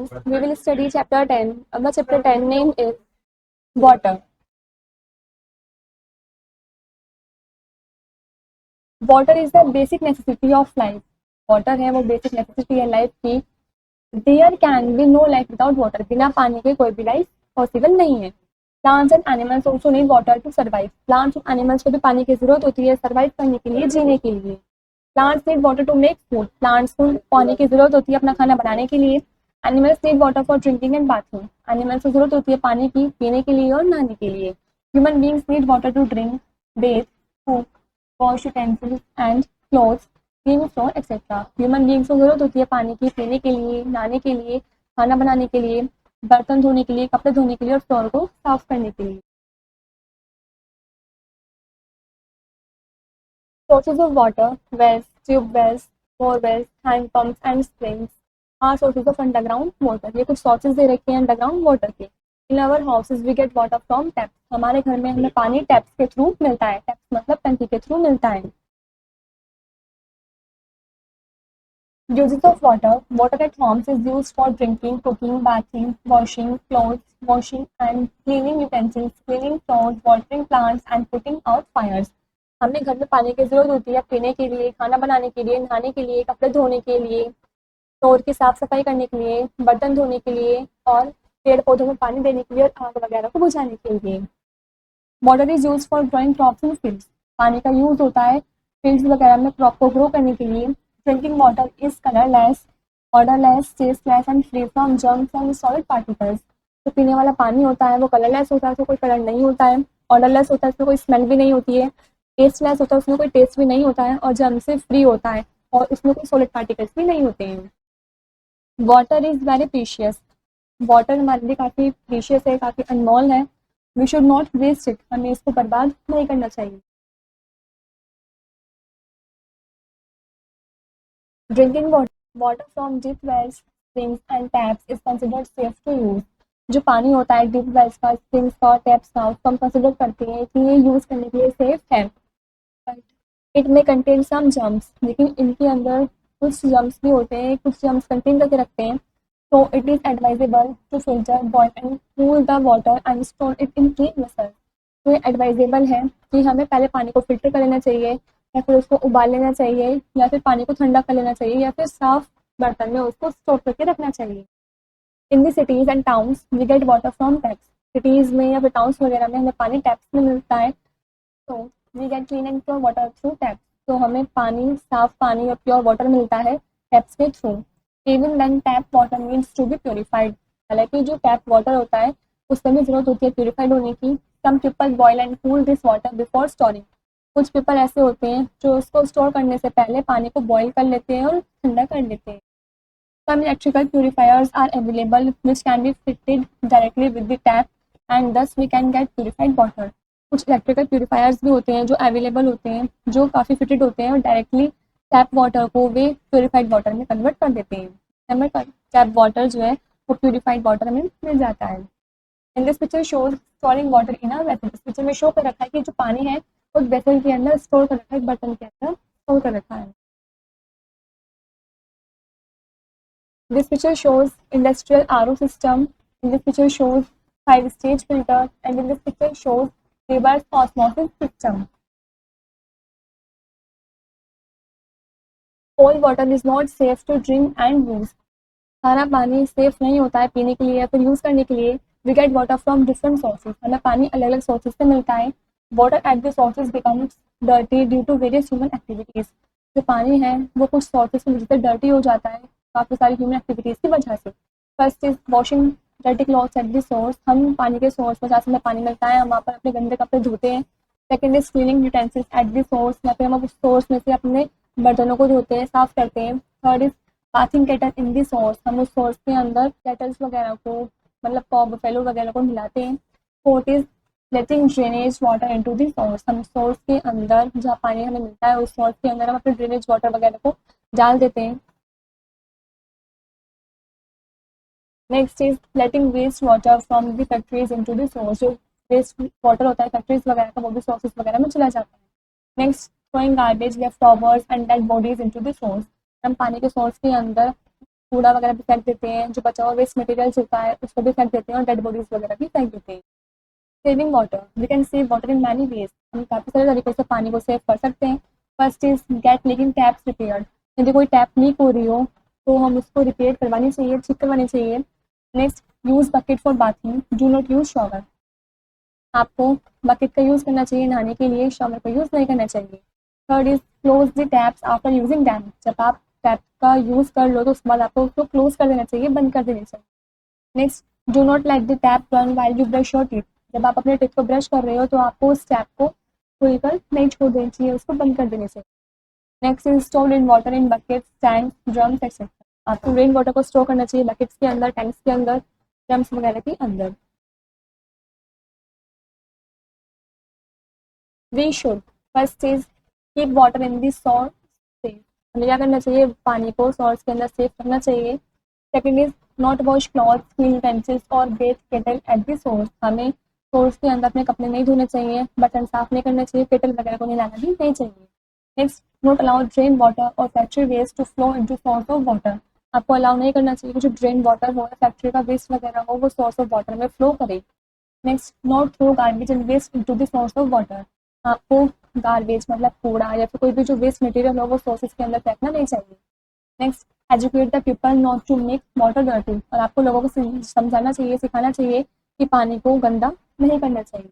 students, we will study chapter 10. Our chapter 10 name is water. Water is the basic necessity of life. Water है वो basic necessity है life की. There can be no life without water. बिना पानी के कोई भी life possible नहीं है. Plants and animals also need water to survive. Plants और animals को भी पानी की जरूरत होती है survive करने के लिए, जीने के लिए. Plants need water to make food. Plants को पानी की जरूरत होती है अपना खाना बनाने के लिए. Animals need water for drinking and bathing. Animals को जरूरत होती है पानी की पीने के लिए और नहाने के लिए. Human beings need water to drink, bathe, cook, wash utensils and clothes, clean floor, etc. Human beings को जरूरत होती है पानी की पीने के लिए, नहाने के लिए, खाना बनाने के लिए, बर्तन धोने के लिए, कपड़े धोने के लिए और फ्लोर को साफ करने के लिए. Sources of water: wells, tube wells, bore wells, hand pumps and springs are sources of underground water. ये कुछ sources दे रखे हैं underground water के. In our houses we get water from taps. हमारे घर में हमें पानी टैप्स के थ्रू मिलता है. टैप्स मतलब टंकी के थ्रू मिलता है. Uses of water: water at homes is used for drinking, cooking, bathing, washing clothes, washing and cleaning utensils, cleaning floors, watering plants and putting out fires. हमें घर में पानी की जरूरत होती है पीने के लिए, खाना बनाने के लिए, नहाने के लिए, कपड़े धोने के लिए, फ्लोर की साफ सफाई करने के लिए, बर्तन धोने के लिए और पेड़ पौधों में पानी देने के लिए और आग वगैरह को बुझाने के लिए. Water is use for growing crops in fields. पानी का यूज होता है फील्ड्स वगैरह में क्रॉप को ग्रो करने के लिए. Drinking water is colourless, odourless, tasteless and free from germs and solid particles. जो पीने वाला पानी होता है वो कलरलेस होता है, उसमें कोई कलर नहीं होता है. ऑर्डरलेस होता है, उसमें कोई स्मेल भी नहीं होती है. टेस्टलेस होता है, उसमें कोई टेस्ट भी नहीं होता है और जर्म से फ्री होता है और उसमें कोई सॉलिड पार्टिकल्स भी नहीं होते हैं. Water is very precious. Water हमारे लिए काफ़ी प्रीशियस है, काफ़ी अनमोल है. We should not waste it. हमें इसको बर्बाद नहीं करना चाहिए. Drinking water from deep wells, springs and taps is considered safe to use. जो पानी होता है डीप वेल्स का, स्प्रिंग्स का, टैप्स का, उसको हम कंसिडर करते हैं कि ये यूज़ करने के लिए सेफ है. बट इट में कंटेन सम जर्म्स. लेकिन इनके अंदर कुछ जर्म्स भी होते हैं, कुछ जर्म्स कंटेन करके रखते हैं. So it is advisable to filter, boil and cool the water and store it in clean vessels. तो ये एडवाइजेबल है कि हमें पहले पानी को फिल्टर कर लेना चाहिए या फिर उसको उबाल लेना चाहिए या फिर पानी को ठंडा कर लेना चाहिए या फिर साफ बर्तन में उसको स्टोर करके रखना चाहिए. In the cities and towns we get water from taps. Cities में या फिर टाउन्स वगैरह में हमें पानी टैप्स में मिलता है. तो we get clean and pure water through taps. तो हमें पानी, साफ पानी और प्योर वाटर मिलता है टैप्स के through. Even then tap water needs to be purified. हालांकि जो टैप वाटर होता है उसमें भी ज़रूरत होती है प्योरीफाइड होने की. Some people boil and cool this water before storing. कुछ पीपल ऐसे होते हैं जो उसको स्टोर करने से पहले पानी को बॉयल कर लेते हैं और ठंडा कर लेते हैं. Some electrical purifiers are available which can be fitted directly with the tap and thus we can get purified water. कुछ इलेक्ट्रिकल प्योरीफायर्स भी होते हैं जो अवेलेबल होते हैं, जो काफ़ी फिटेड होते हैं और डायरेक्टली टैप वाटर को वे प्योरीफाइड वाटर में कन्वर्ट कर देते हैं. हमें टैप वाटर जो है वो प्योरीफाइड वाटर में मिल जाता है. In this picture shows storing water in a vessel. इस पिक्चर में शो कर रखा है कि जो पानी है वो वेसल के अंदर स्टोर कर रखा है, बर्तन के अंदर स्टोर कर रखा है. This picture shows industrial RO system. In this picture shows 5-stage filter and in this picture shows reverse osmosis system. All water is not safe to drink and use. सारा पानी सेफ नहीं होता है पीने के लिए या फिर यूज़ करने के लिए. We get water from different sources. हमें पानी अलग अलग सोर्सेज से मिलता है. Water at the sources becomes dirty due to various human activities. जो पानी है वो कुछ सोर्सेज की वजह से डर्टी हो जाता है काफ़ी सारी ह्यूमन एक्टिविटीज़ की वजह से. First is washing dirty clothes at the source. हम पानी के सोर्स पर जहाँ से हमें पानी मिलता है हम वहाँ पर अपने गंदे कपड़े धोते हैं. Second is cleaning utensils at the source. या फिर हम उस सोर्स में से अपने बर्तनों को धोते हैं, साफ करते हैं. Third is bathing kettle in the source. हम उस सोर्स के अंदर केटल्स वगैरह को मतलब कॉब फेलो वगैरह को मिलाते हैं. Fourth is letting drainage water into the source. हम सोर्स के अंदर जहाँ पानी हमें मिलता है उस सोर्स के अंदर हम अपने ड्रेनेज वाटर वगैरह को डाल देते हैं. Next is letting waste water from the factories into the source. जो वेस्ट वाटर होता है फैक्ट्रीज वगैरह का वो भी सोर्सेज वगैरह में चला जाता है. Next throwing garbage left overs and dead bodies into the source. हम पानी के सोर्स के अंदर कूड़ा वगैरह भी फेंक देते हैं, जो बचा हुआ वेस्ट मटेरियल्स होता है उसको भी फेंक देते हैं और डेड बॉडीज वगैरह भी फेंक देते हैं। Saving water, we can save water in many ways, हम काफ़ी सारे तरीकों से पानी को सेव कर सकते हैं। First is get leaking taps repaired, यदि कोई टैप लीक हो रही हो तो हम उसको रिपेयर करवानी चाहिए, ठीक करवानी चाहिए। Next, use bucket for bathing, do not use shower, आपको बकेट का यूज़ करना चाहिए नहाने के लिए, शॉवर का यूज़ नहीं करना चाहिए। Third is close the taps after using dam, जब आप टैप का यूज़ कर लो तो उसके बाद आपको उसको क्लोज कर देना चाहिए, बंद कर देना चाहिए। Next, do not let the tap run while you brush your teeth, जब आप अपने टीथ को ब्रश कर रहे हो तो आपको उस टैप को खुलकर नहीं छोड़ देना चाहिए, उसको बंद कर देने चाहिए। Next is store in water in buckets, tanks, drums etcetera, आपको रेन वाटर को स्टोर करना चाहिए बकेट्स के अंदर, टैंक्स के अंदर, ड्रम्स वगैरह के अंदर। We should first is keep water in the source safe, हमें क्या करना चाहिए, पानी को सोर्स के अंदर सेफ रखना चाहिए। Second is not wash cloth, clean utensils और bathe cattle at the source, हमें सोर्स के अंदर अपने कपड़े नहीं धोने चाहिए, बर्तन साफ नहीं करने चाहिए, केटल वगैरह को हिलाना भी नहीं चाहिए। Next, not allow drain water और factory waste to flow into source of water, आपको अलाउ नहीं करना चाहिए कि जो ड्रेन वाटर हो या फैक्ट्री का वेस्ट वगैरह हो वो सोर्स ऑफ वाटर में फ्लो करे। Next, not throw garbage and waste into the source of water, आपको गार्बेज मतलब कूड़ा या फिर कोई भी जो वेस्ट मटेरियल हो वो सोर्सेज के अंदर फेंकना नहीं चाहिए। Next, educate the people not to make water dirty, और आपको लोगों को समझाना चाहिए, सिखाना चाहिए कि पानी को गंदा नहीं करना चाहिए।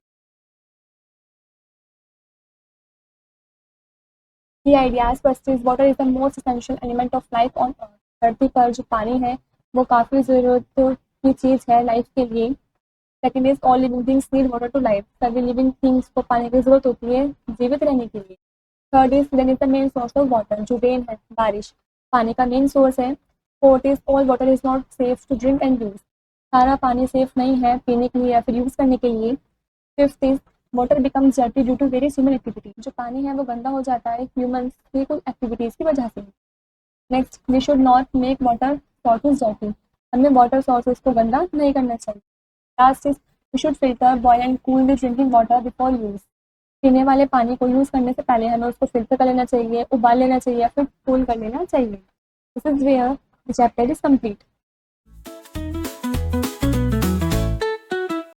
The ideas first is water is the most essential element of life on earth, धरती पर जो पानी है वो काफ़ी ज़रूरत की चीज़ है लाइफ के लिए। Second is all living things need water to life, सभी लिविंग थिंग्स को पानी की जरूरत होती है जीवित रहने के लिए। Third is rain is the main source of water, जो रेन है बारिश पानी का मेन सोर्स है। Fourth is all water is not safe to drink and use, सारा पानी सेफ नहीं है पीने के लिए या फिर यूज़ करने के लिए। Fifth is water becomes dirty due to various human activity, जो पानी है वो गंदा हो जाता है ह्यूमन की कुछ एक्टिविटीज़ की वजह से। Next, we should not make water sources dirty, हमें वाटर सोर्सेज को गंदा नहीं करना चाहिए। Last is we should filter boil and cool the drinking water before use, पीने वाले पानी को यूज़ करने से पहले हमें उसको फिल्टर कर लेना चाहिए, उबाल लेना चाहिए या फिर कूल कर लेना चाहिए। This is where the chapter is complete.